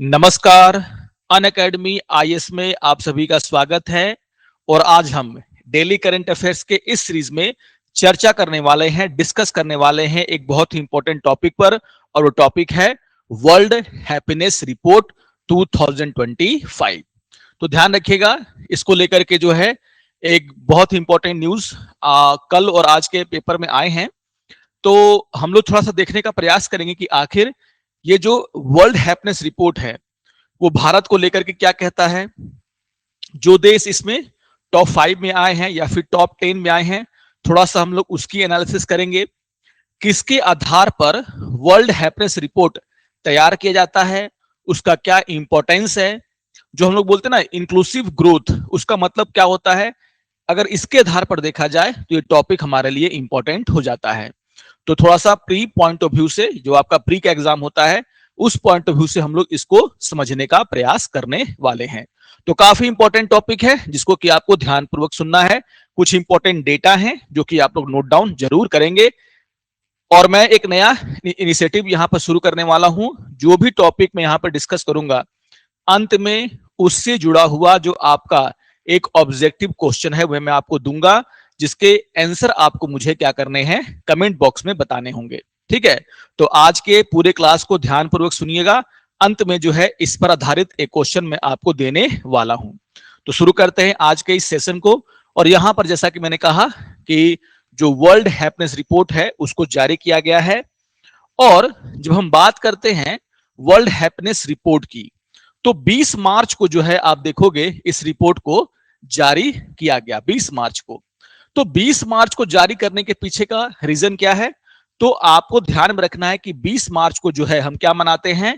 नमस्कार। Unacademy IAS में आप सभी का स्वागत है। और आज हम डेली करंट अफेयर्स के इस सीरीज में चर्चा करने वाले हैं, डिस्कस करने वाले हैं एक बहुत ही इंपॉर्टेंट टॉपिक पर, और वो टॉपिक है वर्ल्ड हैप्पीनेस रिपोर्ट 2025। तो ध्यान रखिएगा, इसको लेकर के जो है एक बहुत ही इंपॉर्टेंट न्यूज कल और आज के पेपर में आए हैं। तो हम लोग थोड़ा सा देखने का प्रयास करेंगे कि आखिर ये जो वर्ल्ड हैप्पीनेस रिपोर्ट है वो भारत को लेकर के क्या कहता है, जो देश इसमें टॉप 5 में आए हैं या फिर टॉप 10 में आए हैं, थोड़ा सा हम लोग उसकी एनालिसिस करेंगे। किसके आधार पर वर्ल्ड हैप्पीनेस रिपोर्ट तैयार किया जाता है, उसका क्या इंपॉर्टेंस है, जो हम लोग बोलते हैं ना इंक्लूसिव ग्रोथ, उसका मतलब क्या होता है। अगर इसके आधार पर देखा जाए तो ये टॉपिक हमारे लिए इंपॉर्टेंट हो जाता है। तो थोड़ा सा प्री पॉइंट ऑफ व्यू से, जो आपका प्री का एग्जाम होता है उस पॉइंट ऑफ व्यू से हम लोग इसको समझने का प्रयास करने वाले हैं। तो काफी इंपॉर्टेंट टॉपिक है जिसको कि आपको ध्यानपूर्वक सुनना है। कुछ इंपॉर्टेंट डेटा है जो कि आप लोग नोट डाउन जरूर करेंगे। और मैं एक नया इनिशिएटिव यहां पर शुरू करने वाला हूं। जो भी टॉपिक मैं यहां पर डिस्कस करूंगा, अंत में उससे जुड़ा हुआ जो आपका एक ऑब्जेक्टिव क्वेश्चन है वह मैं आपको दूंगा, जिसके आंसर आपको मुझे क्या करने हैं, कमेंट बॉक्स में बताने होंगे। ठीक है, तो आज के पूरे क्लास को ध्यानपूर्वक सुनिएगा। अंत में जो है इस पर आधारित एक क्वेश्चन मैं आपको देने वाला हूं। तो शुरू करते हैं आज के इस सेशन को। और यहां पर जैसा कि मैंने कहा कि जो वर्ल्ड हैप्पीनेस रिपोर्ट है उसको जारी किया गया है। और जब हम बात करते हैं वर्ल्ड हैप्पीनेस रिपोर्ट की, तो 20 मार्च को जो है आप देखोगे इस रिपोर्ट को जारी किया गया, 20 मार्च को। तो 20 मार्च को जारी करने के पीछे का रीजन क्या है, तो आपको ध्यान में रखना है कि 20 मार्च को जो है हम क्या मनाते हैं,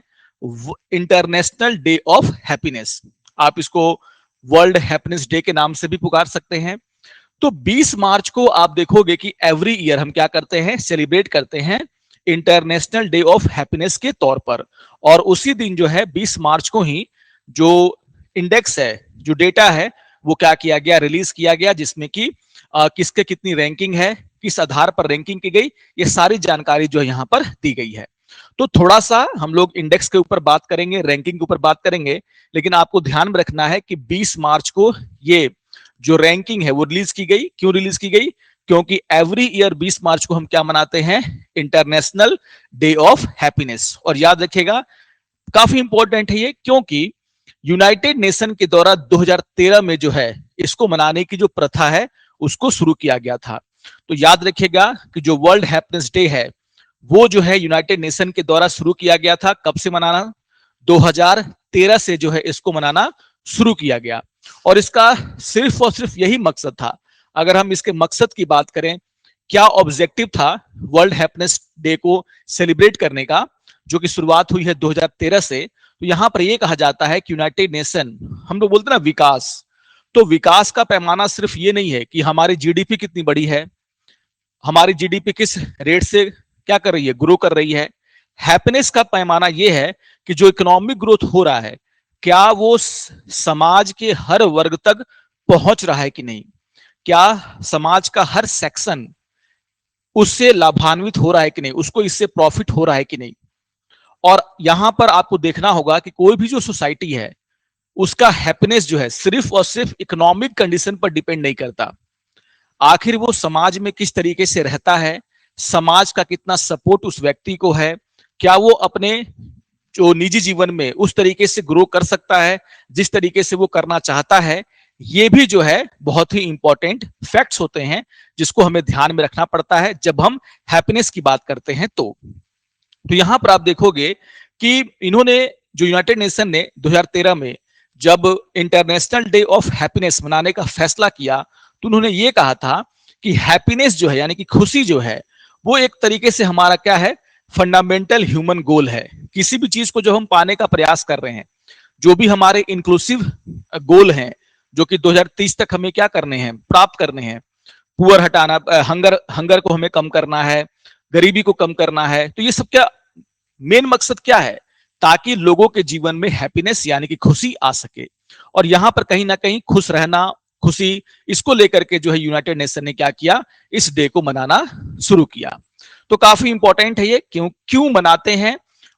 इंटरनेशनल डे ऑफ हैप्पीनेस। आप इसको वर्ल्ड हैप्पीनेस डे के नाम से भी पुकार सकते हैं। तो 20 मार्च को आप देखोगे कि एवरी ईयर हम क्या करते हैं, सेलिब्रेट करते हैं इंटरनेशनल डे ऑफ हैप्पीनेस के तौर पर। और उसी दिन जो है 20 मार्च को ही जो इंडेक्स है, जो डेटा है, वो क्या किया गया, रिलीज किया गया, जिसमें कि किसके कितनी रैंकिंग है, किस आधार पर रैंकिंग की गई, ये सारी जानकारी जो यहाँ पर दी गई है। तो थोड़ा सा हम लोग इंडेक्स के ऊपर बात करेंगे, रैंकिंग के ऊपर बात करेंगे, लेकिन आपको ध्यान में रखना है कि 20 मार्च को ये जो रैंकिंग है वो रिलीज की गई। क्यों रिलीज की गई, क्योंकि एवरी ईयर 20 मार्च को हम क्या मनाते हैं, इंटरनेशनल डे ऑफ हैप्पीनेस। और याद रखिएगा, काफी इंपॉर्टेंट है ये, क्योंकि यूनाइटेड नेशन के द्वारा 2013 में जो है इसको मनाने की जो प्रथा है उसको शुरू किया गया था। तो याद रखिएगा कि जो वर्ल्ड हैप्पीनेस डे है वो जो है यूनाइटेड नेशन के द्वारा शुरू किया गया था। कब से मनाना, 2013 से जो है इसको मनाना शुरू किया गया। और इसका सिर्फ और सिर्फ यही मकसद था। अगर हम इसके मकसद की बात करें, क्या ऑब्जेक्टिव था वर्ल्ड हैप्पीनेस डे को सेलिब्रेट करने का, जो कि शुरुआत हुई है 2013 से। तो यहां पर यह कहा जाता है कि यूनाइटेड नेशन, हम लोग बोलते हैं ना विकास, तो विकास का पैमाना सिर्फ ये नहीं है कि हमारी जीडीपी कितनी बड़ी है, हमारी जीडीपी किस रेट से क्या कर रही है, ग्रो कर रही है। हैप्पीनेस का पैमाना यह है कि जो इकोनॉमिक ग्रोथ हो रहा है, क्या वो समाज के हर वर्ग तक पहुंच रहा है कि नहीं, क्या समाज का हर सेक्शन उससे लाभान्वित हो रहा है कि नहीं, उसको इससे प्रॉफिट हो रहा है कि नहीं। और यहां पर आपको देखना होगा कि कोई भी जो सोसाइटी है उसका हैप्पीनेस जो है सिर्फ और सिर्फ इकोनॉमिक कंडीशन पर डिपेंड नहीं करता। आखिर वो समाज में किस तरीके से रहता है, समाज का कितना सपोर्ट उस व्यक्ति को है, क्या वो अपने जो निजी जीवन में उस तरीके से ग्रो कर सकता है जिस तरीके से वो करना चाहता है। ये भी जो है बहुत ही इंपॉर्टेंट फैक्ट्स होते हैं जिसको हमें ध्यान में रखना पड़ता है जब हम हैप्पीनेस की बात करते हैं। तो यहां पर आप देखोगे कि इन्होंने, जो यूनाइटेड नेशन ने 2013 में जब इंटरनेशनल डे ऑफ हैप्पीनेस मनाने का फैसला किया, तो उन्होंने ये कहा था कि हैप्पीनेस जो है, यानी कि खुशी जो है, वो एक तरीके से हमारा क्या है, फंडामेंटल ह्यूमन गोल है। किसी भी चीज को जो हम पाने का प्रयास कर रहे हैं, जो भी हमारे इंक्लूसिव गोल हैं, जो कि 2030 तक हमें क्या करने हैं, प्राप्त करने हैं, पुअर हटाना, हंगर को हमें कम करना है, गरीबी को कम करना है। तो ये सब क्या मेन मकसद क्या है, ताकि लोगों के जीवन में हैप्पीनेस यानी कि खुशी आ सके। और यहां पर कहीं ना कहीं खुश रहना, खुशी, इसको लेकर के जो है यूनाइटेड नेशन ने क्या किया, इस डे को मनाना शुरू किया। तो काफी इंपॉर्टेंट है ये, क्यों मनाते हैं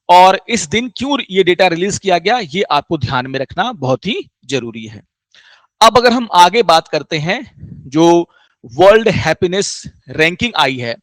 और इस दिन क्यों ये डेटा रिलीज किया गया, ये आपको ध्यान में रखना बहुत ही जरूरी है। अब अगर हम आगे बात करते हैं, जो वर्ल्ड हैप्पीनेस रैंकिंग आई है,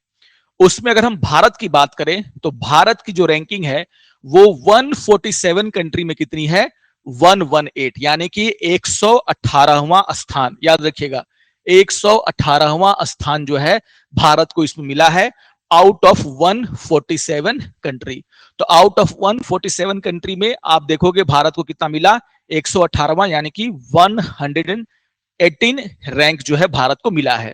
उसमें अगर हम भारत की बात करें तो भारत की जो रैंकिंग है वो 147 कंट्री में कितनी है, 118, यानी कि 118वां स्थान। याद रखिएगा, 118वां स्थान जो है भारत को इसमें मिला है, आउट ऑफ 147 कंट्री। तो आउट ऑफ 147 कंट्री में आप देखोगे भारत को कितना मिला, 118वां, यानी कि 118 रैंक जो है भारत को मिला है।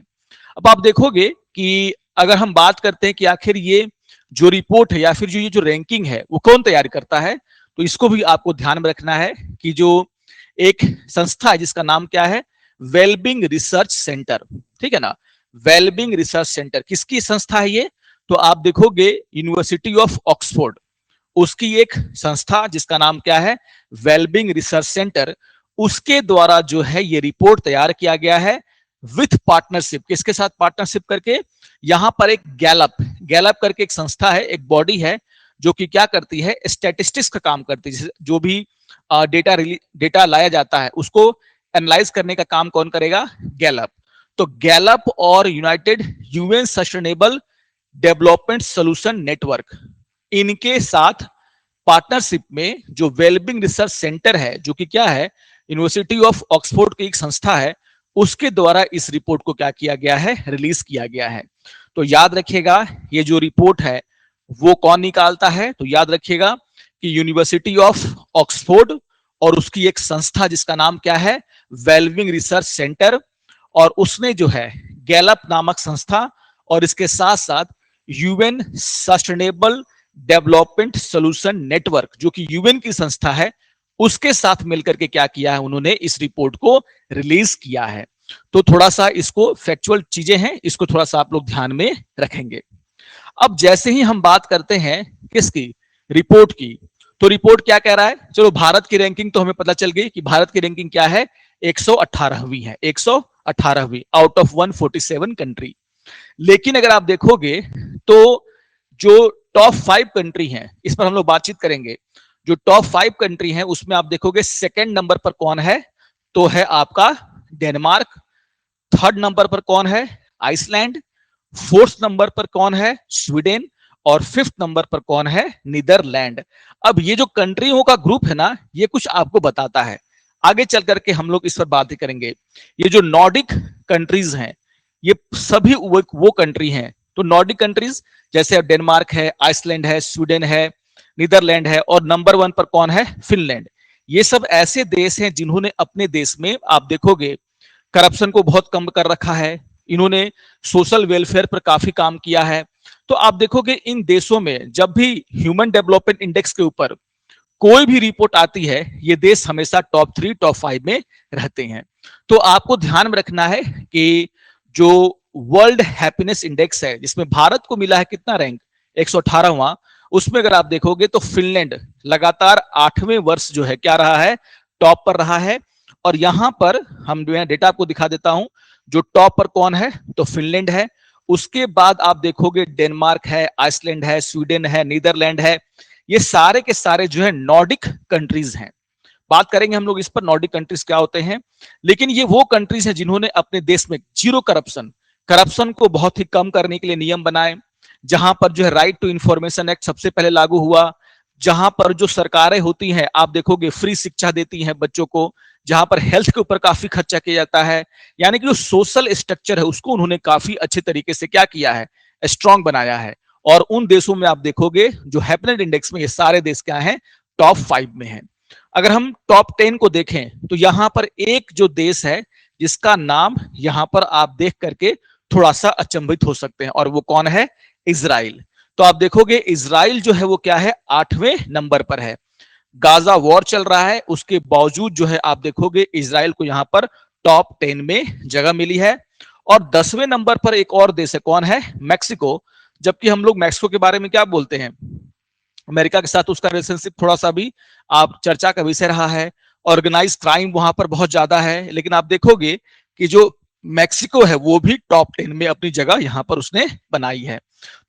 अब आप देखोगे कि अगर हम बात करते हैं कि आखिर ये जो रिपोर्ट है या फिर जो ये जो रैंकिंग है वो कौन तैयार करता है, तो इसको भी आपको ध्यान में रखना है कि जो एक संस्था है जिसका नाम क्या है, वेलबिंग रिसर्च सेंटर, ठीक है ना। वेलबिंग रिसर्च सेंटर किसकी संस्था है ये, तो आप देखोगे यूनिवर्सिटी ऑफ ऑक्सफोर्ड, उसकी एक संस्था जिसका नाम क्या है, वेलबिंग रिसर्च सेंटर, उसके द्वारा जो है ये रिपोर्ट तैयार किया गया है विथ पार्टनरशिप। किसके साथ पार्टनरशिप करके, यहां पर एक गैलप गैलप करके एक संस्था है, एक बॉडी है जो कि क्या करती है, स्टैटिस्टिक्स का काम करती है। जो भी डेटा लाया जाता है उसको एनालाइज करने का काम कौन करेगा, गैलप। तो गैलप और United UN sustainable development solution network, इनके साथ पार्टनरशिप में जो वेलबिंग रिसर्च सेंटर है, जो कि क्या है, यूनिवर्सिटी ऑफ ऑक्सफोर्ड की एक संस्था है, उसके द्वारा इस रिपोर्ट को क्या किया गया है, रिलीज किया गया है। तो याद रखिएगा ये जो रिपोर्ट है वो कौन निकालता है, तो याद रखिएगा कि यूनिवर्सिटी ऑफ ऑक्सफोर्ड और उसकी एक संस्था जिसका नाम क्या है, वेलबिंग रिसर्च सेंटर, और उसने जो है गैलप नामक संस्था और इसके साथ साथ UN sustainable development solution network, जो कि यूएन की संस्था है, उसके साथ मिलकर के क्या किया है, उन्होंने इस रिपोर्ट को रिलीज किया है। तो थोड़ा सा इसको फैक्चुअल चीजें हैं, इसको थोड़ा सा आप लोग ध्यान में रखेंगे। अब जैसे ही हम बात करते हैं किसकी, रिपोर्ट की, तो रिपोर्ट क्या कह रहा है, चलो भारत की रैंकिंग तो हमें पता चल गई कि भारत की रैंकिंग क्या है, 118वीं है, 118वीं आउट ऑफ 147 कंट्री। लेकिन अगर आप देखोगे तो जो टॉप 5 कंट्री हैं, इस पर हम लोग बातचीत करेंगे। जो टॉप 5 कंट्री हैं उसमें आप देखोगे सेकंड नंबर पर कौन है, तो है आपका डेनमार्क। थर्ड नंबर पर कौन है, आइसलैंड। फोर्थ नंबर पर कौन है, स्वीडन। और फिफ्थ नंबर पर कौन है, नीदरलैंड। अब ये जो कंट्रियों का ग्रुप है ना, ये कुछ आपको बताता है, आगे चल करके हम लोग इस पर बात करेंगे। ये जो नॉर्डिक कंट्रीज हैं, ये सभी वो कंट्री हैं। तो नॉर्डिक कंट्रीज जैसे डेनमार्क है, आइसलैंड है, स्वीडन है, नीदरलैंड है, और नंबर 1 पर कौन है, फिनलैंड। ये सब ऐसे देश हैं जिन्होंने अपने देश में आप देखोगे करप्शन को बहुत कम कर रखा है, इन्होंने सोशल वेलफेयर पर काफी काम किया है। तो आप देखोगे इन देशों में जब भी ह्यूमन डेवलपमेंट इंडेक्स के ऊपर कोई भी रिपोर्ट आती है, ये देश हमेशा टॉप 3 टॉप 5 में रहते हैं। तो आपको ध्यान में रखना है कि जो वर्ल्ड हैप्पीनेस इंडेक्स है जिसमें भारत को मिला है कितना रैंक, 118वां, उसमें अगर आप देखोगे तो फिनलैंड लगातार 8वें वर्ष जो है क्या रहा है, टॉप पर रहा है। और यहां पर हम जो है डेटा आपको दिखा देता हूं, जो टॉप पर कौन है, तो फिनलैंड है। उसके बाद आप देखोगे डेनमार्क है, आइसलैंड है, स्वीडन है, नीदरलैंड है। ये सारे के सारे जो है नॉर्डिक कंट्रीज हैं। बात करेंगे हम लोग इस पर, नॉर्डिक कंट्रीज क्या होते हैं। लेकिन ये वो कंट्रीज हैं जिन्होंने अपने देश में जीरो करप्शन को बहुत ही कम करने के लिए नियम बनाए, जहां पर जो है राइट टू इंफॉर्मेशन एक्ट सबसे पहले लागू हुआ, जहां पर जो सरकारें होती हैं आप देखोगे फ्री शिक्षा देती हैं बच्चों को, जहां पर हेल्थ के ऊपर काफी खर्चा किया जाता है। यानी कि जो सोशल स्ट्रक्चर है उसको उन्होंने काफी अच्छे तरीके से क्या किया है, स्ट्रांग बनाया है। और उन देशों में आप देखोगे जो हैप्पीनेस इंडेक्स में ये सारे देश क्या हैं, टॉप 5 में हैं। अगर हम टॉप 10 को देखें तो यहां पर एक जो देश है जिसका नाम यहां पर आप देख करके थोड़ा सा अचंभित हो सकते हैं, और वो कौन है, इजराइल। तो आप देखोगे इजराइल जो है वो क्या है, 8वें नंबर पर है। गाजा वॉर चल रहा है, उसके बावजूद जो है आप देखोगे इजराइल को यहां पर टॉप 10 में जगह मिली है। और 10वें नंबर पर एक और देश है, कौन है, मैक्सिको। जबकि हम लोग मैक्सिको के बारे में क्या बोलते हैं, अमेरिका के साथ उसका रिलेशनशिप थोड़ा सा भी आप चर्चा का विषय रहा है, ऑर्गेनाइज क्राइम वहां पर बहुत ज्यादा है। लेकिन आप देखोगे कि जो मैक्सिको है वो भी टॉप 10 में अपनी जगह यहां पर उसने बनाई है।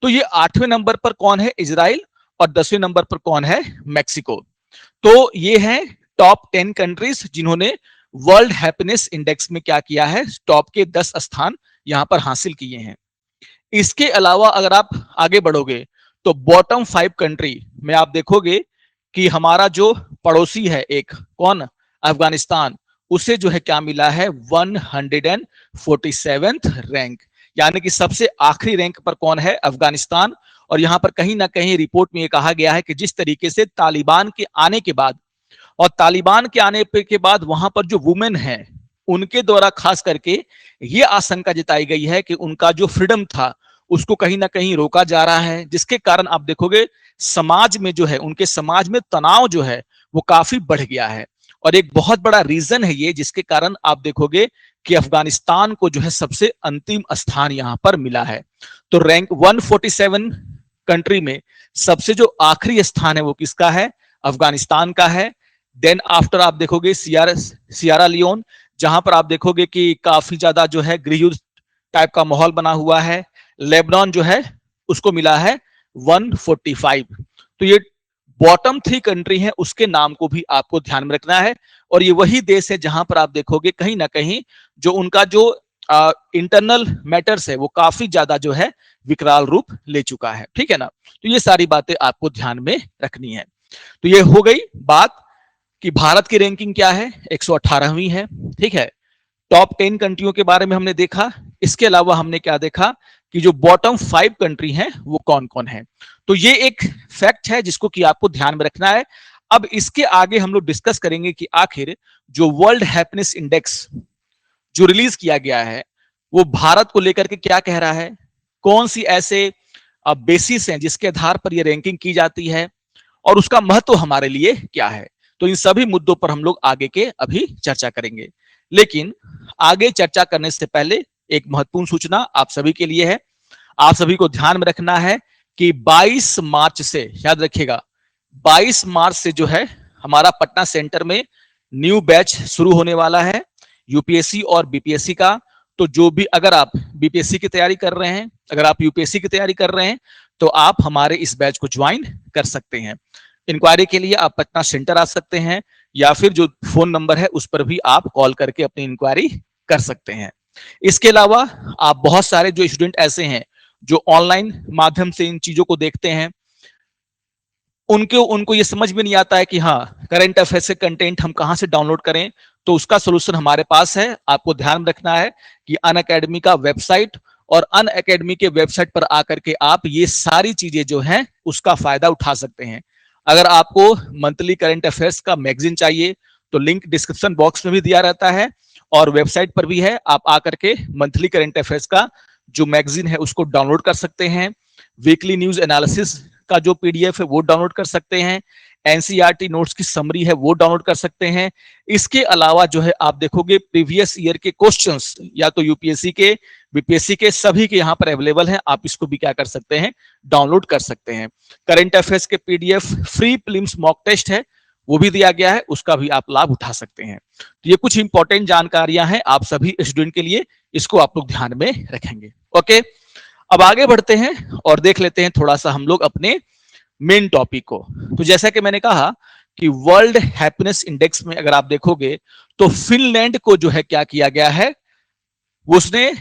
तो ये 8वें नंबर पर कौन है, इजराइल। और 10वें नंबर पर कौन है? मैक्सिको। तो ये है टॉप 10 कंट्रीज जिन्होंने वर्ल्ड हैप्पीनेस इंडेक्स में क्या किया है, टॉप के 10 स्थान यहां पर हासिल किए हैं। इसके अलावा अगर आप आगे बढ़ोगे तो बॉटम 5 कंट्री में आप देखोगे कि हमारा जो पड़ोसी है एक, कौन? अफगानिस्तान, उसे जो है क्या मिला है? 147th रैंक, यानी कि सबसे आखिरी रैंक पर कौन है? अफगानिस्तान। और यहां पर कहीं ना कहीं रिपोर्ट में यह कहा गया है कि जिस तरीके से तालिबान के आने के बाद, और तालिबान के आने के बाद वहां पर जो वुमेन है उनके द्वारा खास करके ये आशंका जताई गई है कि उनका जो फ्रीडम था उसको कहीं ना कहीं रोका जा रहा है, जिसके कारण आप देखोगे समाज में जो है, उनके समाज में तनाव जो है वो काफी बढ़ गया है। और एक बहुत बड़ा रीजन है ये, जिसके कारण आप देखोगे कि अफगानिस्तान को जो है सबसे अंतिम स्थान यहां पर मिला है। तो रैंक 147 कंट्री में सबसे जो आखिरी स्थान है वो किसका है? अफगानिस्तान का है। देन आफ्टर आप देखोगे सियारा लियोन, जहां पर आप देखोगे कि काफी ज्यादा जो है गृह युद्ध टाइप का माहौल बना हुआ है। लेबनान जो है उसको मिला है 145। तो ये बॉटम 3 कंट्री है, उसके नाम को भी आपको ध्यान में रखना है। और ये वही देश है जहां पर आप देखोगे कहीं ना कहीं जो उनका जो इंटरनल मैटर्स है वो काफी ज्यादा जो है विकराल रूप ले चुका है। ठीक है ना? तो ये सारी बातें आपको ध्यान में रखनी है। तो ये हो गई बात कि भारत की रैंकिंग क्या है, 118वीं है। ठीक है, टॉप 10 कंट्रियों के बारे में हमने देखा। इसके अलावा हमने क्या देखा कि जो बॉटम 5 कंट्री हैं वो कौन कौन है। तो ये एक फैक्ट है जिसको कि आपको ध्यान में रखना है। अब इसके आगे हम लोग डिस्कस करेंगे कि आखिर जो वर्ल्ड हैप्पीनेस इंडेक्स जो रिलीज किया गया है वो भारत को लेकर के क्या कह रहा है, कौन सी ऐसे बेसिस हैं जिसके आधार पर यह रैंकिंग की जाती है, और उसका महत्व हमारे लिए क्या है। तो इन सभी मुद्दों पर हम लोग आगे के अभी चर्चा करेंगे। लेकिन आगे चर्चा करने से पहले एक महत्वपूर्ण सूचना आप सभी के लिए है। आप सभी को ध्यान में रखना है कि 22 मार्च से, याद रखिएगा, 22 मार्च से जो है हमारा पटना सेंटर में न्यू बैच शुरू होने वाला है यूपीएससी और बीपीएससी का। तो जो भी, अगर आप बीपीएससी की तैयारी कर रहे हैं, अगर आप यूपीएससी की तैयारी कर रहे हैं, तो आप हमारे इस बैच को ज्वाइन कर सकते हैं। इंक्वायरी के लिए आप पटना सेंटर आ सकते हैं, या फिर जो फोन नंबर है उस पर भी आप कॉल करके अपनी इंक्वायरी कर सकते हैं। इसके अलावा आप बहुत सारे जो स्टूडेंट ऐसे हैं जो ऑनलाइन माध्यम से इन चीजों को देखते हैं, उनको ये समझ में नहीं आता है कि हाँ, करंट अफेयर्स के कंटेंट हम कहां से डाउनलोड करें। तो उसका सोल्यूशन हमारे पास है। आपको ध्यान रखना है कि अनअकैडमी का वेबसाइट, और अनअकैडमी के वेबसाइट पर आकर के आप ये सारी चीजें जो हैं उसका फायदा उठा सकते हैं। अगर आपको मंथली करंट अफेयर्स का मैगजीन चाहिए तो लिंक डिस्क्रिप्शन बॉक्स में भी दिया रहता है, और वेबसाइट पर भी है। आप आकर के मंथली करंट अफेयर्स का जो मैगजीन है उसको डाउनलोड कर सकते हैं। वीकली न्यूज एनालिसिस का जो पीडीएफ है वो डाउनलोड कर सकते हैं। एनसीईआरटी नोट्स की समरी है वो डाउनलोड कर सकते हैं। इसके अलावा जो है आप देखोगे प्रीवियस ईयर के क्वेश्चंस, या तो यूपीएससी के, बीपीएससी के, सभी के यहाँ पर अवेलेबल हैं। आप इसको भी क्या कर सकते हैं, डाउनलोड कर सकते हैं। करंट अफेयर्स के PDF, free prelims mock test है वो भी दिया गया है, उसका भी आप लाभ उठा सकते हैं। तो ये कुछ इंपॉर्टेंट जानकारियां हैं आप सभी स्टूडेंट के लिए, इसको आप लोग ध्यान में रखेंगे। ओके, अब आगे बढ़ते हैं और देख लेते हैं थोड़ा सा हम लोग अपने मेन टॉपिक को। तो जैसा कि मैंने कहा कि वर्ल्ड हैप्पीनेस इंडेक्स में अगर आप देखोगे तो फिनलैंड को जो है क्या किया गया है, उसने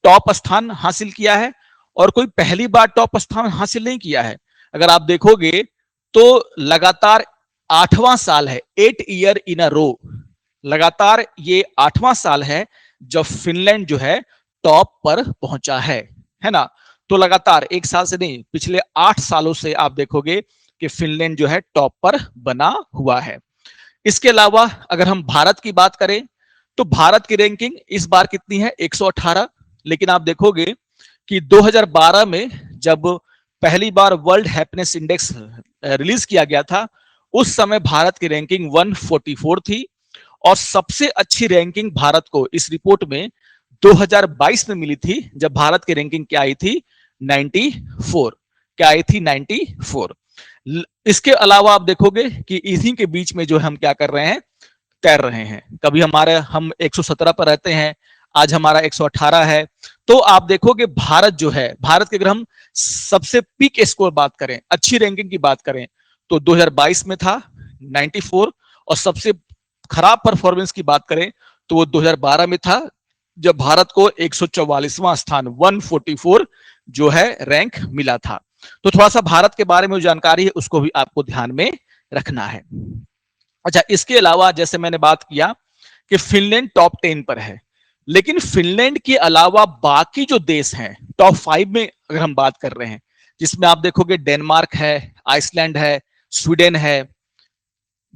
टॉप स्थान हासिल किया है, और कोई पहली बार टॉप स्थान हासिल नहीं किया है। अगर आप देखोगे तो लगातार 8वां साल है, 8 ईयर इन अ रो, लगातार ये 8वां साल है जब फिनलैंड जो है टॉप पर पहुंचा है ना। तो लगातार एक साल से नहीं, पिछले 8 सालों से आप देखोगे कि फिनलैंड जो है टॉप पर बना हुआ है। इसके अलावा अगर हम भारत की बात करें तो भारत की रैंकिंग इस बार कितनी है, 118। लेकिन आप देखोगे कि 2012 में जब पहली बार वर्ल्ड हैप्पीनेस इंडेक्स रिलीज किया गया था, उस समय भारत की रैंकिंग 144 थी, और सबसे अच्छी रैंकिंग भारत को इस रिपोर्ट में 2022 में मिली थी, जब भारत की रैंकिंग क्या आई थी, 94। क्या आई थी, 94। इसके अलावा आप देखोगे कि इन्हीं के बीच में जो हम क्या कर रहे हैं, तैर रहे हैं। कभी हम 117 पर रहते हैं, आज हमारा 118 है। तो आप देखोगे भारत जो है, भारत के अगर हम सबसे पीक स्कोर बात करें, अच्छी रैंकिंग की बात करें, तो 2022 में था 94, और सबसे खराब परफॉर्मेंस की बात करें तो वो 2012 में था, जब भारत को 144वां स्थान 144 जो है रैंक मिला था। तो थोड़ा सा भारत के बारे में जो जानकारी है उसको भी आपको ध्यान में रखना है। अच्छा, इसके अलावा जैसे मैंने बात किया कि फिनलैंड टॉप 10 पर है, लेकिन फिनलैंड के अलावा बाकी जो देश हैं टॉप 5 में अगर हम बात कर रहे हैं, जिसमें आप देखोगे डेनमार्क है, आइसलैंड है, स्वीडन है,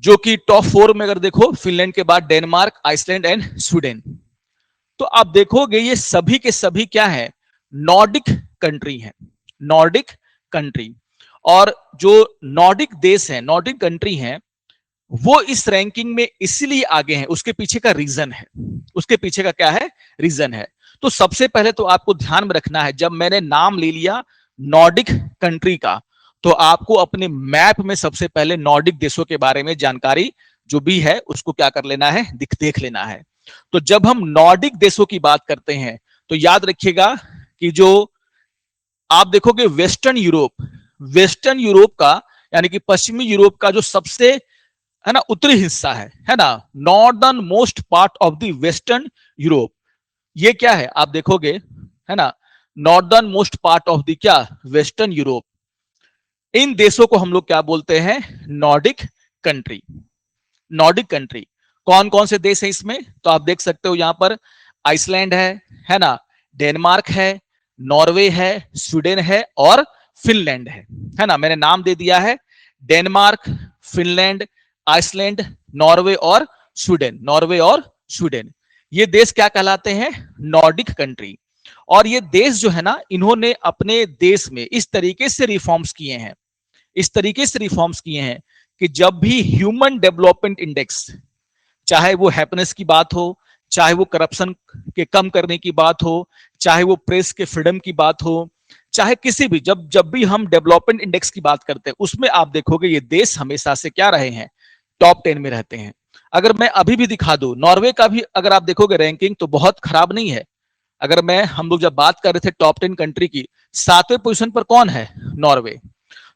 जो कि टॉप 4 में अगर देखो फिनलैंड के बाद डेनमार्क, आइसलैंड एंड स्वीडन, तो आप देखोगे ये सभी के सभी क्या है, नॉर्डिक कंट्री है, नॉर्डिक कंट्री। और जो नॉर्डिक देश है, नॉर्डिक कंट्री है, वो इस रैंकिंग में इसलिए आगे हैं, उसके पीछे का रीजन है, उसके पीछे का क्या है, रीजन है। तो सबसे पहले तो आपको ध्यान में रखना है, जब मैंने नाम ले लिया नॉर्डिक कंट्री का, तो आपको अपने मैप में सबसे पहले नॉर्डिक देशों के बारे में जानकारी जो भी है उसको क्या कर लेना है, देख लेना है। तो जब हम नॉर्डिक देशों की बात करते हैं तो याद रखिएगा कि जो आप देखोगे वेस्टर्न यूरोप का, यानी कि पश्चिमी यूरोप का जो सबसे है ना उत्तरी हिस्सा है ना, northern most part of the western Europe, ये क्या है आप देखोगे, है ना, northern most part of the क्या, वेस्टर्न यूरोप। इन देशों को हम लोग क्या बोलते हैं, नॉर्डिक कंट्री। नॉर्डिक कंट्री कौन कौन से देश है इसमें, तो आप देख सकते हो यहां पर आइसलैंड है ना, डेनमार्क है, नॉर्वे है, स्वीडन है और फिनलैंड है ना। मैंने नाम दे दिया है, डेनमार्क, फिनलैंड, आइसलैंड, नॉर्वे और स्वीडन। ये देश क्या कहलाते हैं, नॉर्डिक कंट्री। और ये देश जो है ना, इन्होंने अपने देश में इस तरीके से रिफॉर्म्स किए हैं, इस तरीके से रिफॉर्म्स किए हैं कि जब भी ह्यूमन डेवलपमेंट इंडेक्स, चाहे वो हैप्पीनेस की बात हो, चाहे वो करप्शन के कम करने की बात हो, चाहे वो प्रेस के फ्रीडम की बात हो, चाहे किसी भी, जब भी हम डेवलपमेंट इंडेक्स की बात करते हैं उसमें आप देखोगे ये देश हमेशा से क्या रहे हैं, टॉप 10 में रहते हैं। अगर मैं अभी भी दिखा दूं नॉर्वे का भी, अगर आप देखोगे रैंकिंग तो बहुत खराब नहीं है। अगर मैं, हम लोग जब बात कर रहे थे टॉप 10 कंट्री की, 7वें पोजीशन पर कौन है, नॉर्वे।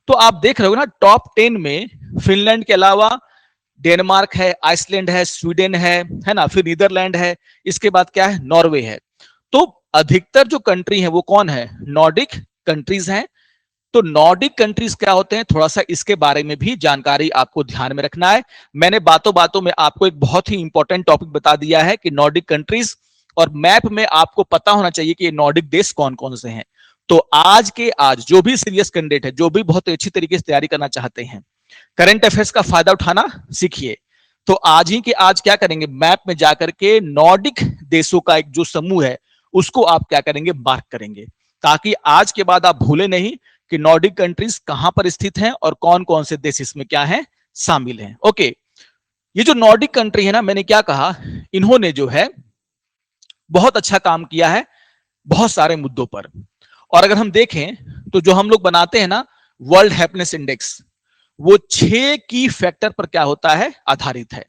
तो आप देख रहे हो ना, टॉप 10 में फिनलैंड के अलावा डेनमार्क है, आइसलैंड है, स्वीडन है ना, फिर नीदरलैंड है, इसके बाद क्या है, नॉर्वे है। तो अधिकतर जो कंट्री है वो कौन है, नॉर्डिक कंट्रीज हैं। तो नॉर्डिक कंट्रीज क्या होते हैं, थोड़ा सा इसके बारे में भी जानकारी आपको ध्यान में रखना है। मैंने बातों बातों में आपको एक बहुत ही इंपॉर्टेंट टॉपिक बता दिया है कि नॉर्डिक कंट्रीज, और मैप में आपको पता होना चाहिए कि ये नॉर्डिक देश कौन कौन से हैं। तो आज जो भी सीरियस कैंडिडेट है, जो भी बहुत अच्छी तरीके से तैयारी करना चाहते हैं, करंट अफेयर्स का फायदा उठाना सीखिए। तो आज ही के आज क्या करेंगे, मैप में जाकर के नॉर्डिक देशों का एक जो समूह है उसको आप क्या करेंगे, मार्क करेंगे, ताकि आज के बाद आप भूले नहीं कि नॉर्डिक कंट्रीज कहां पर स्थित हैं और कौन कौन से देश इसमें क्या है, शामिल हैं। ओके, ये जो नॉर्डिक कंट्री है ना, मैंने क्या कहा, इन्होंने जो है बहुत अच्छा काम किया है बहुत सारे मुद्दों पर। और अगर हम देखें तो जो हम लोग बनाते हैं ना वर्ल्ड हैप्पीनेस इंडेक्स, वो 6 की फैक्टर पर क्या होता है, आधारित है।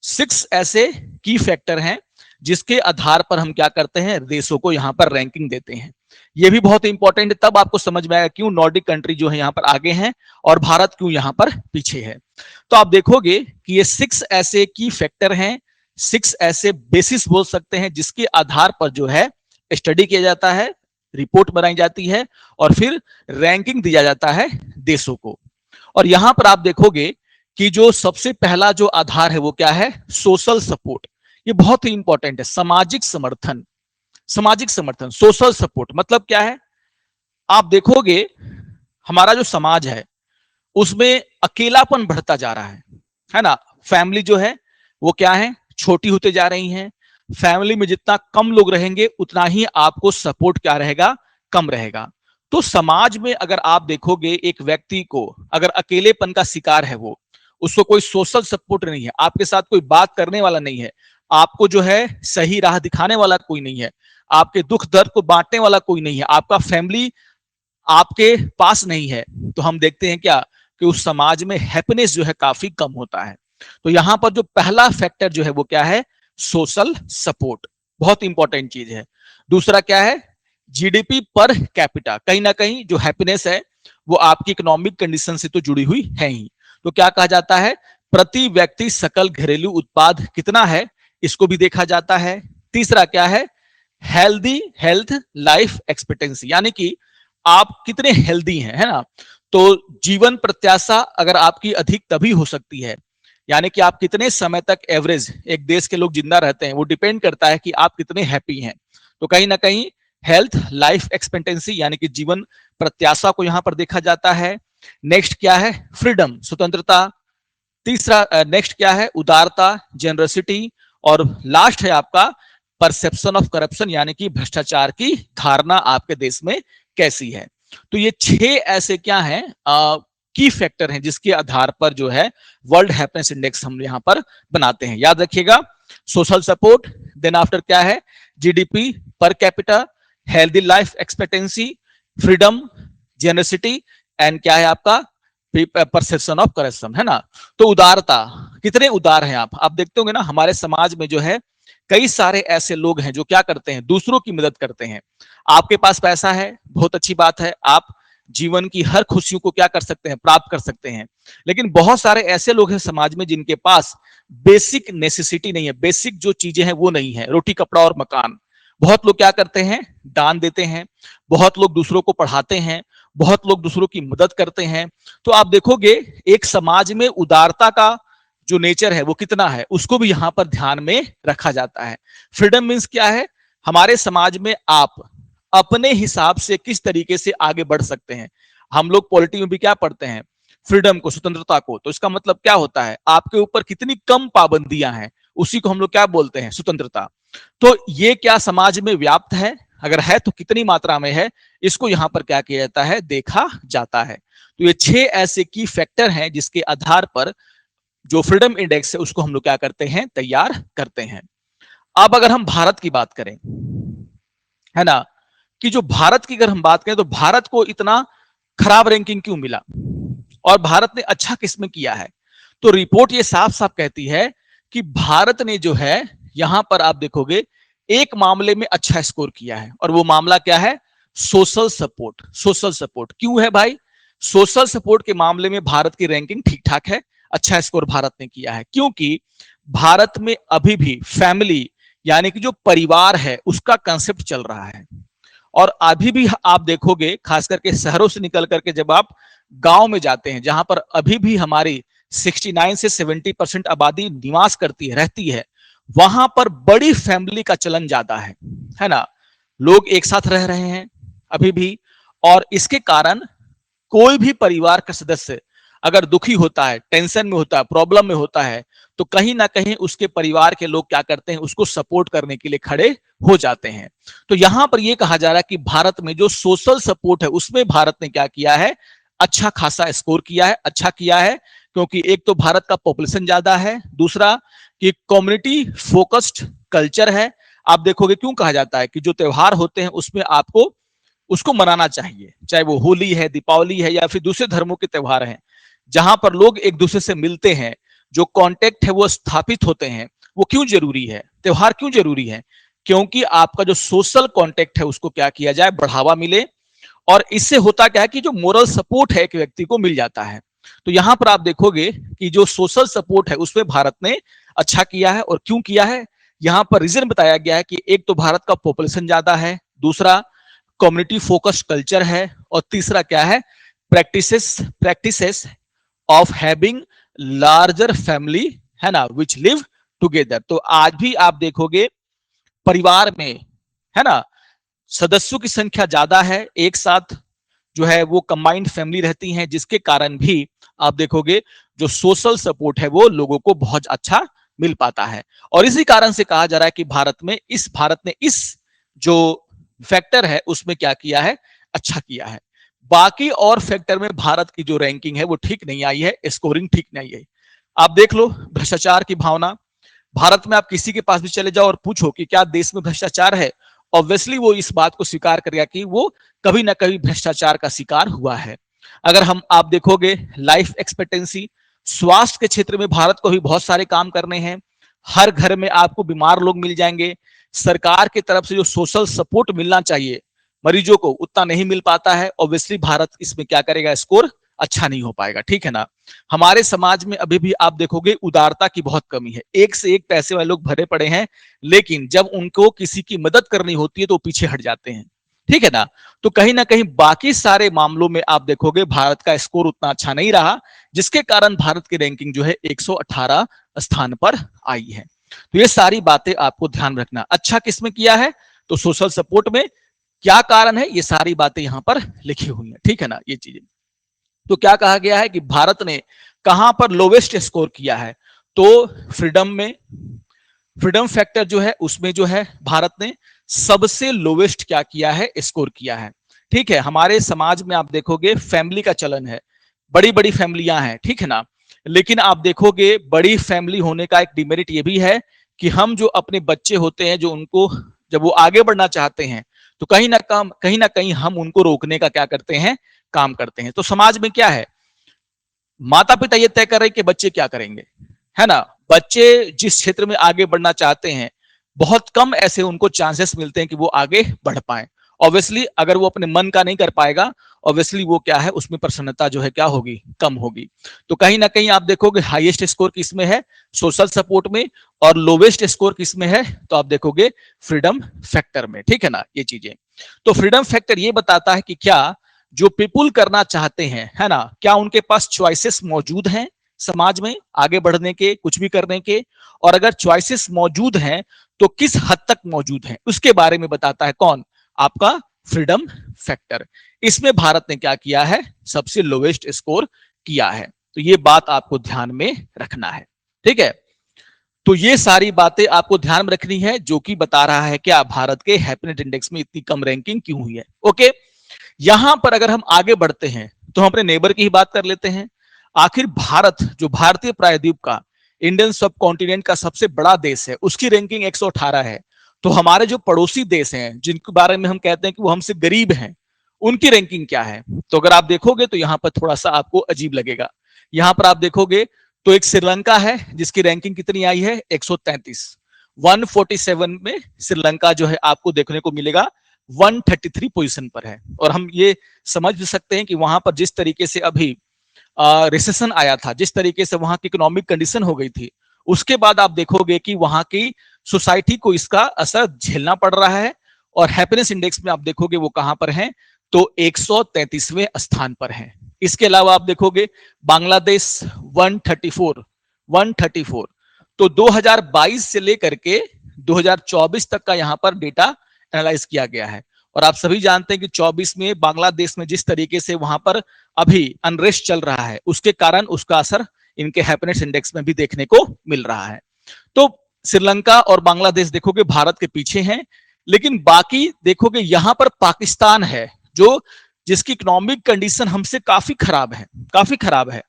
6 ऐसे की फैक्टर हैं जिसके आधार पर हम क्या करते हैं, देशों को यहां पर रैंकिंग देते हैं। ये भी बहुत इंपॉर्टेंट है, तब आपको समझ में आएगा क्यों नॉर्डिक कंट्री जो है यहां पर आगे हैं और भारत क्यों यहां पर पीछे है। तो आप देखोगे कि ये 6 ऐसे की फैक्टर हैं, 6 ऐसे बेसिस बोल सकते हैं जिसके आधार पर जो है स्टडी किया जाता है, रिपोर्ट बनाई जाती है और फिर रैंकिंग दिया जाता है देशों को। और यहां पर आप देखोगे कि जो सबसे पहला जो आधार है वो क्या है, सोशल सपोर्ट। ये बहुत ही इंपॉर्टेंट है, सामाजिक समर्थन। सामाजिक समर्थन, सोशल सपोर्ट मतलब क्या है, आप देखोगे हमारा जो समाज है उसमें अकेलापन बढ़ता जा रहा है ना। फैमिली जो है वो क्या है, छोटी होते जा रही हैं। फैमिली में जितना कम लोग रहेंगे उतना ही आपको सपोर्ट क्या रहेगा, कम रहेगा। तो समाज में अगर आप देखोगे एक व्यक्ति को अगर अकेलेपन का शिकार है, वो उसको कोई सोशल सपोर्ट नहीं है, आपके साथ कोई बात करने वाला नहीं है, आपको जो है सही राह दिखाने वाला कोई नहीं है, आपके दुख दर्द को बांटने वाला कोई नहीं है, आपका फैमिली आपके पास नहीं है, तो हम देखते हैं क्या कि उस समाज में हैप्पीनेस जो है काफी कम होता है। तो यहां पर जो पहला फैक्टर जो है वो क्या है, सोशल सपोर्ट, बहुत इंपॉर्टेंट चीज है। दूसरा क्या है, जीडीपी पर कैपिटा, कहीं ना कहीं जो हैप्पीनेस है वो आपकी इकोनॉमिक कंडीशन से तो जुड़ी हुई है ही। तो क्या कहा जाता है, प्रति व्यक्ति सकल घरेलू उत्पाद कितना है, इसको भी देखा जाता है। तीसरा क्या है, हेल्दी हेल्थ लाइफ एक्सपेक्टेंसी, यानी कि आप कितने हेल्दी हैं, है ना। तो जीवन प्रत्याशा अगर आपकी अधिक तभी हो सकती है, यानी कि आप कितने समय तक एवरेज एक देश के लोग जिंदा रहते हैं, वो डिपेंड करता है कि आप कितने हैप्पी हैं। तो कहीं ना कहीं हेल्थ लाइफ एक्सपेक्टेंसी यानी कि जीवन प्रत्याशा को यहां पर देखा जाता है। नेक्स्ट क्या है, फ्रीडम स्वतंत्रता। तीसरा नेक्स्ट क्या है, उदारता जेनरसिटी। और लास्ट है आपका परसेप्शन ऑफ करप्शन, यानी कि भ्रष्टाचार की धारणा आपके देश में कैसी है। तो ये 6 ऐसे क्या हैं की फैक्टर हैं जिसके आधार पर जो है वर्ल्ड हैप्पीनेस इंडेक्स हम यहां पर बनाते हैं। याद रखिएगा, सोशल सपोर्ट, देन आफ्टर क्या है, GDP per capita, healthy life expectancy, freedom, generosity, and क्या है आपका परसेप्शन ऑफ करप्शन, है ना। तो उदारता, कितने उदार हैं आप देखते होंगे ना हमारे समाज में जो है कई सारे ऐसे लोग हैं जो क्या करते हैं, दूसरों की मदद करते हैं। आपके पास पैसा है, बहुत अच्छी बात है, आप जीवन की हर खुशियों को क्या कर सकते हैं, प्राप्त कर सकते हैं। लेकिन बहुत सारे ऐसे लोग हैं समाज में जिनके पास बेसिक नेसेसिटी नहीं है, बेसिक जो चीजें हैं वो नहीं है, रोटी कपड़ा और मकान। बहुत लोग क्या करते हैं, दान देते हैं, बहुत लोग दूसरों को पढ़ाते हैं, बहुत लोग दूसरों की मदद करते हैं। तो आप देखोगे एक समाज में उदारता का जो नेचर है वो कितना है, उसको भी यहां पर ध्यान में रखा जाता है। फ्रीडम मीन्स क्या है, हमारे समाज में आप अपने हिसाब से किस तरीके से आगे बढ़ सकते हैं। हम लोग पॉलिटी में भी क्या पढ़ते हैं, फ्रीडम को, स्वतंत्रता को। तो इसका मतलब क्या होता है, आपके ऊपर कितनी कम पाबंदियां हैं, उसी को हम लोग क्या बोलते हैं, स्वतंत्रता। तो ये क्या समाज में व्याप्त है, अगर है तो कितनी मात्रा में है, इसको यहां पर क्या किया जाता है, देखा जाता है। तो ये 6 ऐसे की फैक्टर हैं जिसके आधार पर जो फ्रीडम इंडेक्स है उसको हम लोग क्या करते हैं, तैयार करते हैं। अब अगर हम भारत की बात करें, है ना, कि जो भारत की अगर हम बात करें तो भारत को इतना खराब रैंकिंग क्यों मिला और भारत ने अच्छा किसमें किया है। तो रिपोर्ट ये साफ साफ कहती है कि भारत ने जो है यहां पर आप देखोगे एक मामले में अच्छा स्कोर किया है, और वो मामला क्या है, सोशल सपोर्ट। सोशल सपोर्ट क्यों है भाई, सोशल सपोर्ट के मामले में भारत की रैंकिंग ठीक ठाक है, अच्छा स्कोर भारत ने किया है, क्योंकि भारत में अभी भी फैमिली यानी कि जो परिवार है उसका कंसेप्ट चल रहा है। और अभी भी आप देखोगे खास करके शहरों से निकल करके जब आप गांव में जाते हैं, जहां पर अभी भी हमारी 69 से 70% आबादी निवास करती है, रहती है, वहां पर बड़ी फैमिली का चलन ज्यादा है ना। लोग एक साथ रह रहे हैं अभी भी, और इसके कारण कोई भी परिवार का सदस्य अगर दुखी होता है, टेंशन में होता है, प्रॉब्लम में होता है, तो कहीं ना कहीं उसके परिवार के लोग क्या करते हैं, उसको सपोर्ट करने के लिए खड़े हो जाते हैं। तो यहां पर यह कहा जा रहा है कि भारत में जो सोशल सपोर्ट है उसमें भारत ने क्या किया है, अच्छा खासा स्कोर किया है, अच्छा किया है। क्योंकि एक तो भारत का पॉपुलेशन ज्यादा है, दूसरा कि कम्युनिटी फोकस्ड कल्चर है। आप देखोगे क्यों कहा जाता है कि जो त्योहार होते हैं उसमें आपको उसको मनाना चाहिए, चाहे वो होली है, दीपावली है, या फिर दूसरे धर्मों के त्योहार हैं, जहां पर लोग एक दूसरे से मिलते हैं, जो कांटेक्ट है वो स्थापित होते हैं। वो क्यों जरूरी है, त्योहार क्यों जरूरी है, क्योंकि आपका जो सोशल कांटेक्ट है उसको क्या किया जाए, बढ़ावा मिले। और इससे होता क्या है कि जो मोरल सपोर्ट है एक व्यक्ति को मिल जाता है। तो यहां पर आप देखोगे कि जो सोशल सपोर्ट है उसमें भारत ने अच्छा किया है। और क्यों किया है, यहां पर रीजन बताया गया है कि एक तो भारत का पॉपुलेशन ज्यादा है, दूसरा कम्युनिटी फोकस्ड कल्चर है, और तीसरा क्या है, practices of having larger family, है ना, विच लिव टुगेदर। तो आज भी आप देखोगे परिवार में, है ना, सदस्यों की संख्या ज्यादा है, एक साथ जो है वो कंबाइंड फैमिली रहती हैं, जिसके कारण भी आप देखोगे जो सोशल सपोर्ट है वो लोगों को बहुत अच्छा मिल पाता है। और इसी कारण से कहा जा रहा है कि भारत ने इस जो फैक्टर है उसमें क्या किया है, अच्छा किया है। बाकी और फैक्टर में भारत की जो रैंकिंग है वो ठीक नहीं आई है, स्कोरिंग ठीक नहीं आई। आप देख लो भ्रष्टाचार की भावना, भारत में आप किसी के पास भी चले जाओ और पूछो कि क्या देश में भ्रष्टाचार है, ऑब्वियसली वो इस बात को स्वीकार करेगा कि वो कभी ना कभी भ्रष्टाचार का शिकार हुआ है। अगर हम आप देखोगे लाइफ एक्सपेक्टेंसी, स्वास्थ्य के क्षेत्र में भारत को भी बहुत सारे काम करने हैं। हर घर में आपको बीमार लोग मिल जाएंगे, सरकार की तरफ से जो सोशल सपोर्ट मिलना चाहिए मरीजों को उतना नहीं मिल पाता है। ऑब्वियसली भारत इसमें क्या करेगा, स्कोर अच्छा नहीं हो पाएगा, ठीक है ना। हमारे समाज में अभी भी आप देखोगे उदारता की बहुत कमी है, एक से एक पैसे वाले लोग भरे पड़े हैं, लेकिन जब उनको किसी की मदद करनी होती है तो पीछे हट जाते हैं, ठीक है ना। तो कहीं ना कहीं बाकी सारे मामलों में आप देखोगे भारत का स्कोर उतना अच्छा नहीं रहा, जिसके कारण भारत की रैंकिंग जो है 118 स्थान पर आई है। तो ये सारी बातें आपको ध्यान रखना। अच्छा किसमें किया है, तो सोशल सपोर्ट में। क्या कारण है, ये सारी बातें यहां पर लिखी हुई है, ठीक है ना, ये चीजें। तो क्या कहा गया है कि भारत ने कहां पर लोवेस्ट स्कोर किया है, तो फ्रीडम में, फ्रीडम फैक्टर जो है उसमें जो है भारत ने सबसे लोवेस्ट क्या किया है, स्कोर किया है, ठीक है। हमारे समाज में आप देखोगे फैमिली का चलन है, बड़ी बड़ी फैमिलियां हैं, ठीक है ना। लेकिन आप देखोगे बड़ी फैमिली होने का एक डिमेरिट ये भी है कि हम जो अपने बच्चे होते हैं, जो उनको जब वो आगे बढ़ना चाहते हैं, तो कहीं ना कहीं हम उनको रोकने का क्या करते हैं, काम करते हैं। तो समाज में क्या है, माता पिता ये तय कर रहे हैं कि बच्चे क्या करेंगे, है ना। बच्चे जिस क्षेत्र में आगे बढ़ना चाहते हैं, बहुत कम ऐसे उनको चांसेस मिलते हैं कि वो आगे बढ़ पाए। ऑब्वियसली अगर वो अपने मन का नहीं कर पाएगा, ऑब्वियसली वो क्या है, उसमें प्रसन्नता जो है क्या होगी, कम होगी। तो कहीं ना कहीं आप देखोगे हाईएस्ट स्कोर किसमें है, सोशल सपोर्ट में, और लोवेस्ट स्कोर किसमें है, तो आप देखोगे फ्रीडम फैक्टर में, ठीक है ना, ये चीजें। तो फ्रीडम फैक्टर ये बताता है कि क्या जो पीपुल करना चाहते हैं, है ना, क्या उनके पास चॉइसेस मौजूद हैं समाज में आगे बढ़ने के, कुछ भी करने के, और अगर चॉइसेस मौजूद हैं तो किस हद तक मौजूद हैं, उसके बारे में बताता है कौन, आपका फ्रीडम फैक्टर। इसमें भारत ने क्या किया है, सबसे लोवेस्ट स्कोर किया है। तो ये बात आपको ध्यान में रखना है, ठीक है। तो ये सारी बातें आपको ध्यान में रखनी है, जो कि बता रहा है कि भारत के हैप्पीनेस इंडेक्स में इतनी कम रैंकिंग क्यों हुई है। ओके, यहां पर अगर हम आगे बढ़ते हैं तो हम अपने नेबर की ही बात कर लेते हैं। आखिर भारत, जो भारतीय प्रायद्वीप का, इंडियन सब कॉन्टिनेंट का सबसे बड़ा देश है, उसकी रैंकिंग 118 है। तो हमारे जो पड़ोसी देश हैं, जिनके बारे में हम कहते हैं कि वो हमसे गरीब हैं, उनकी रैंकिंग क्या है, तो अगर आप देखोगे तो यहां पर थोड़ा सा आपको अजीब लगेगा। यहां पर आप देखोगे तो एक श्रीलंका है, जिसकी रैंकिंग कितनी आई है, 133। 147 में श्रीलंका जो है आपको देखने को मिलेगा 133 पोजीशन पर है। और हम ये समझ भी सकते हैं कि वहां पर जिस तरीके से अभी रिसेशन आया था, जिस तरीके से वहां की इकोनॉमिक कंडीशन हो गई थी, उसके बाद आप देखोगे कि वहां की सोसाइटी को इसका असर झेलना पड़ रहा है। और हैप्पीनेस इंडेक्स में आप देखोगे वो कहां पर है, तो 133वें स्थान पर है। इसके अलावा आप देखोगे बांग्लादेश 134। तो 2022 से लेकर के 2024 तक का यहां पर डेटा एनालाइज किया गया है। और आप सभी जानते हैं कि 24 में बांग्लादेश में जिस तरीके से वहां पर अभी अनरेस्ट चल रहा है, उसके कारण उसका असर इनके हैप्पीनेस इंडेक्स में भी देखने को मिल रहा है। तो श्रीलंका और बांग्लादेश देखोगे भारत के पीछे हैं, लेकिन बाकी देखोगे यहां पर पाकिस्तान है, जो जिसकी इकोनॉमिक कंडीशन हमसे काफी खराब है,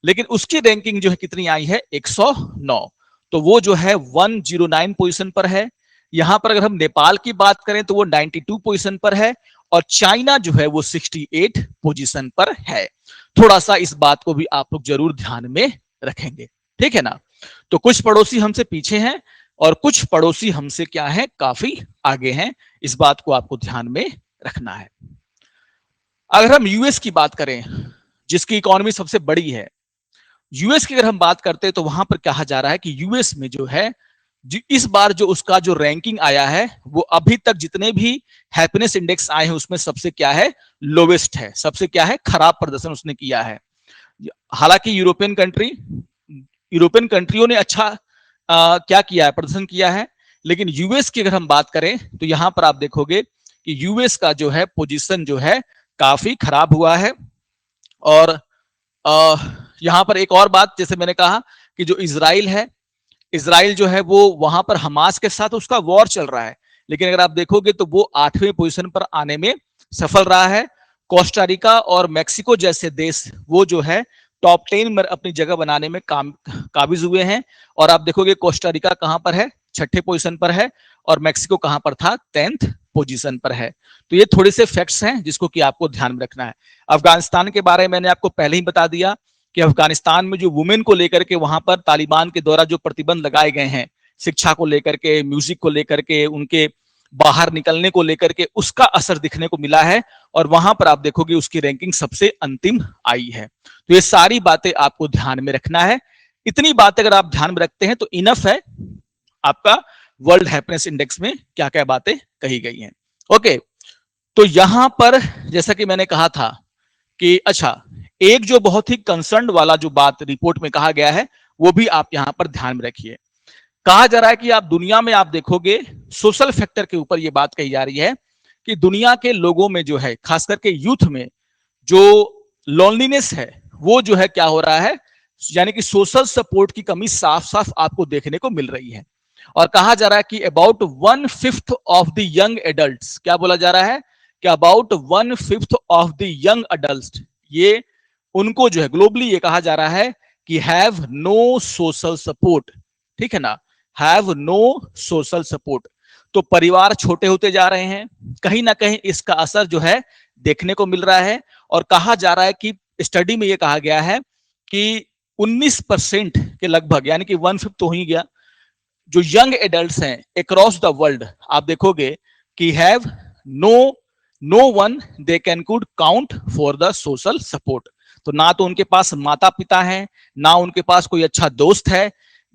लेकिन उसकी रैंकिंग जो है कितनी आई है, 109। तो वो जो है 109 पोजीशन पर है। यहां पर अगर हम नेपाल की बात करें तो वो 92 पोजीशन पर है, और चाइना जो है वो 68 पोजीशन पर है। थोड़ा सा इस बात को भी आप लोग जरूर ध्यान में रखेंगे, ठीक है ना। तो कुछ पड़ोसी हमसे पीछे हैं और कुछ पड़ोसी हमसे क्या है, काफी आगे हैं। इस बात को आपको ध्यान में रखना है। अगर हम यूएस की बात करें, जिसकी इकोनॉमी सबसे बड़ी है, यूएस की अगर हम बात करते हैं तो वहां पर कहा जा रहा है कि यूएस में जो है इस बार जो उसका जो रैंकिंग आया है, वो अभी तक जितने भी हैप्पीनेस इंडेक्स आए हैं उसमें सबसे क्या है, लोवेस्ट है, सबसे क्या है, खराब प्रदर्शन उसने किया है। हालांकि यूरोपियन कंट्रियों ने अच्छा क्या किया है, प्रदर्शन किया है, लेकिन यूएस की अगर हम बात करें तो यहां पर आप देखोगे कि यूएस का जो है पोजीशन जो है काफी खराब हुआ है। और यहां पर एक और बात, जैसे मैंने कहा कि जो इजराइल है, इजराइल जो है वो वहां पर हमास के साथ उसका वॉर चल रहा है, लेकिन अगर आप देखोगे तो वो 8वें पोजीशन पर आने में सफल रहा है। कोस्टारिका और मेक्सिको जैसे देश वो जो है टॉप 10 में अपनी जगह बनाने में काबिज हुए हैं। और आप देखोगे कोस्टारिका कहां पर है, 6ठे पोजीशन पर है, और मेक्सिको कहां पर था, 10th पोजीशन पर है। तो ये थोड़े से फैक्ट्स हैं जिसको कि आपको ध्यान में रखना है। अफगानिस्तान के बारे में मैंने आपको पहले ही बता दिया कि अफगानिस्तान में जो वुमेन को लेकर के वहां पर तालिबान के द्वारा जो प्रतिबंध लगाए गए हैं, शिक्षा को लेकर के, म्यूजिक को लेकर के, उनके बाहर निकलने को लेकर के उसका असर दिखने को मिला है और वहां पर आप देखोगे उसकी रैंकिंग सबसे अंतिम आई है। तो ये सारी बातें आपको ध्यान में रखना है। इतनी बातें अगर आप ध्यान में रखते हैं तो इनफ है आपका वर्ल्ड हैप्पीनेस इंडेक्स में क्या क्या बातें कही गई हैं। ओके, तो यहां पर जैसा कि मैंने कहा था कि अच्छा, एक जो बहुत ही कंसर्न वाला जो बात रिपोर्ट में कहा गया है वो भी आप यहां पर ध्यान में रखिए। कहा जा रहा है कि आप दुनिया में आप देखोगे सोशल फैक्टर के ऊपर ये बात कही जा रही है कि दुनिया के लोगों में जो है, खास करके यूथ में जो लोनलीनेस है वो जो है क्या हो रहा है, यानी कि सोशल सपोर्ट की कमी साफ साफ आपको देखने को मिल रही है। और कहा जा रहा है कि about 1/5 of the young adults, क्या बोला जा रहा है कि about 1/5 of the young adults, ये उनको जो है ग्लोबली ये कहा जा रहा है कि हैव नो सोशल सपोर्ट। ठीक है ना, हैव नो सोशल सपोर्ट। तो परिवार छोटे होते जा रहे हैं, कहीं ना कहीं इसका असर जो है देखने को मिल रहा है। और कहा जा रहा है कि स्टडी में यह कहा गया है कि 19% के लगभग, यानी कि 1/5 तो ही गया, जो यंग एडल्ट्स हैं अक्रॉस द वर्ल्ड, आप देखोगे कि have no one they can could count for the social support. तो ना तो उनके पास माता पिता हैं, ना उनके पास कोई अच्छा दोस्त है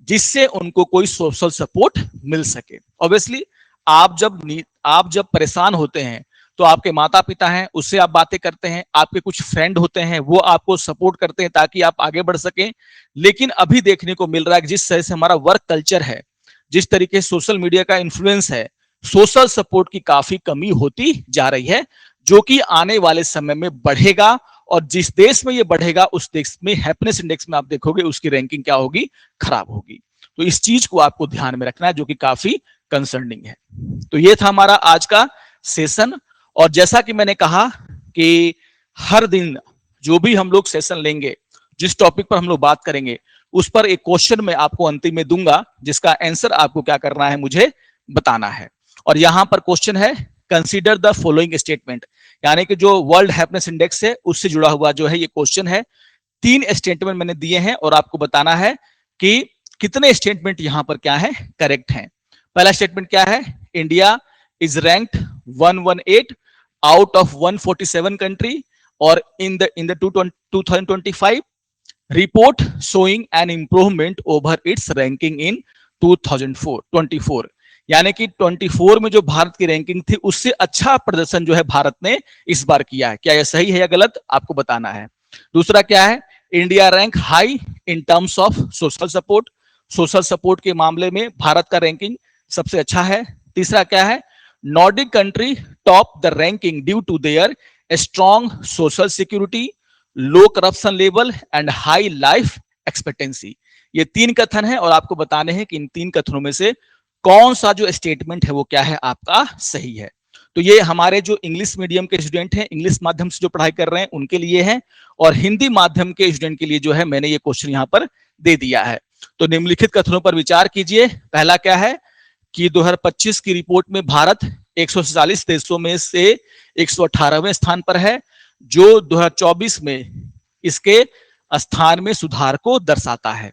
जिससे उनको कोई सोशल सपोर्ट मिल सके। ऑब्वियसली आप जब परेशान होते हैं तो आपके माता पिता हैं, उससे आप बातें करते हैं, आपके कुछ फ्रेंड होते हैं वो आपको सपोर्ट करते हैं ताकि आप आगे बढ़ सकें। लेकिन अभी देखने को मिल रहा है कि जिस तरह से हमारा वर्क कल्चर है, जिस तरीके से सोशल मीडिया का इन्फ्लुएंस है, सोशल सपोर्ट की काफी कमी होती जा रही है, जो कि आने वाले समय में बढ़ेगा। और जिस देश में ये बढ़ेगा उस देश में हैप्पीनेस इंडेक्स में आप देखोगे उसकी रैंकिंग क्या होगी, खराब होगी। तो इस चीज को आपको ध्यान में रखना है, जो कि काफी कंसर्निंग है। तो ये था हमारा आज का सेशन। और जैसा कि मैंने कहा कि हर दिन जो भी हम लोग सेशन लेंगे, जिस टॉपिक पर हम लोग बात करेंगे, उस पर एक क्वेश्चन मैं आपको अंतिम में दूंगा, जिसका आंसर आपको क्या करना है, मुझे बताना है। और यहां पर क्वेश्चन है, कंसीडर द फॉलोइंग स्टेटमेंट, यानी कि जो वर्ल्ड हैप्पीनेस इंडेक्स है उससे जुड़ा हुआ जो है ये क्वेश्चन है। 3 स्टेटमेंट मैंने दिए हैं और आपको बताना है कि कितने स्टेटमेंट यहां पर क्या है, करेक्ट हैं। पहला स्टेटमेंट क्या है, India is ranked 118 out of 147 country और in the 2025 report showing an improvement over its ranking in 2024, यानी कि 24 में जो भारत की रैंकिंग थी उससे अच्छा प्रदर्शन जो है भारत ने इस बार किया है। क्या यह सही है या गलत, आपको बताना है। दूसरा क्या है, India rank high in terms of social support, social support के मामले में भारत का रैंकिंग सबसे अच्छा है। तीसरा क्या है, Nordic country top the ranking due to their strong social security, low corruption level and high life expectancy. ये 3 कथन है और आपको बताने हैं कि इन 3 कथनों में से कौन सा जो स्टेटमेंट है वो क्या है, आपका सही है। तो ये हमारे जो इंग्लिश मीडियम के स्टूडेंट हैं, इंग्लिश माध्यम से जो पढ़ाई कर रहे हैं उनके लिए है, और हिंदी माध्यम के स्टूडेंट के लिए जो है मैंने ये क्वेश्चन यहाँ पर दे दिया है। तो निम्नलिखित कथनों पर विचार कीजिए। पहला क्या है कि 2025 की रिपोर्ट में भारत 140 देशों में से 118वें स्थान पर है, जो 2024 में इसके स्थान में सुधार को दर्शाता है।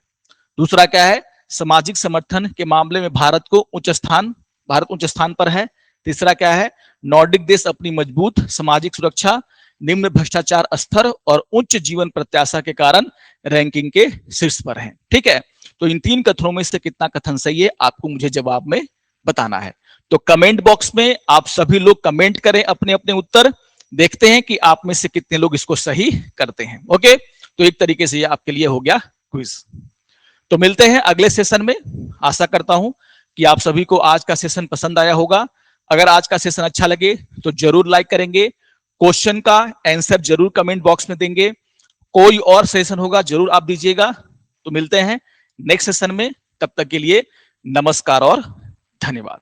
दूसरा क्या है, सामाजिक समर्थन के मामले में भारत उच्च स्थान पर है। तीसरा क्या है, नॉर्डिक देश अपनी मजबूत सामाजिक सुरक्षा, निम्न भ्रष्टाचार स्तर और उच्च जीवन प्रत्याशा के कारण रैंकिंग के शीर्ष पर हैं। ठीक है, तो इन 3 कथनों में से कितना कथन सही है आपको मुझे जवाब में बताना है। तो कमेंट बॉक्स में आप सभी लोग कमेंट करें अपने अपने उत्तर, देखते हैं कि आप में से कितने लोग इसको सही करते हैं। ओके, तो एक तरीके से ये आपके लिए हो गया क्विज। तो मिलते हैं अगले सेशन में। आशा करता हूं कि आप सभी को आज का सेशन पसंद आया होगा। अगर आज का सेशन अच्छा लगे तो जरूर लाइक करेंगे, क्वेश्चन का आंसर जरूर कमेंट बॉक्स में देंगे, कोई और सेशन होगा जरूर आप दीजिएगा। तो मिलते हैं नेक्स्ट सेशन में, तब तक के लिए नमस्कार और धन्यवाद।